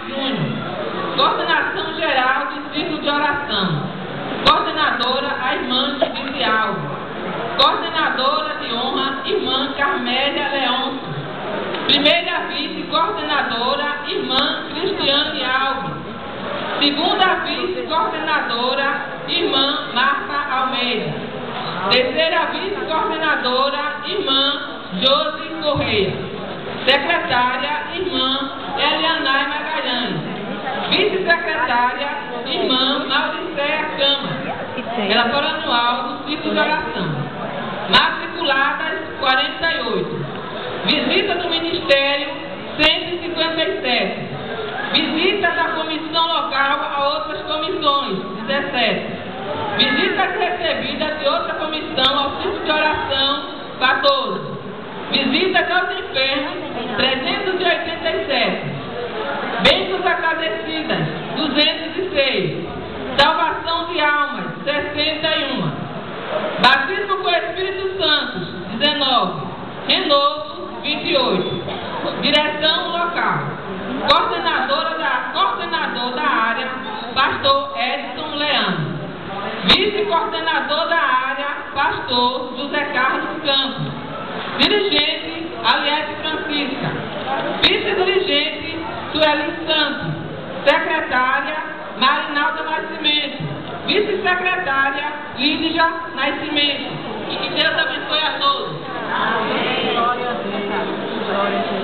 Júnior. Coordenação Geral do Círculo de Oração. Coordenadora, a irmã Judite Alves. Coordenadora de honra, irmã Carmélia Leôncio. Primeira vice-coordenadora, irmã Cristiane Alves. Segunda vice-coordenadora, irmã Marta Almeida. Terceira vice-coordenadora, irmã Josi Correia. Secretária, irmã Elianai Magalhães. Vice-secretária, irmã Mauricéia Câmara. Relatório anual do Círculo de Oração. Matriculadas 48. Visita do Ministério 157. Visita da comissão local a outras comissões 17. Visitas recebidas de outra comissão ao Círculo de Oração 14. Visitas aos enfermos 387. Bênçãos agradecidas 206. Salvação de almas 61. Batismo com o Espírito Santo 19. Renovo 28. Direção local. Coordenador da área, pastor Edson Leandro. Vice-coordenador da área, pastor José Carlos Campos. Dirigente, Aliette Francisca. Vice-dirigente, Sueli Santos. Secretária, Marinalda Nascimento. Vice-secretária, Lídia Nascimento. E que Deus abençoe a todos. Amém. Glória a Deus. Glória a Deus.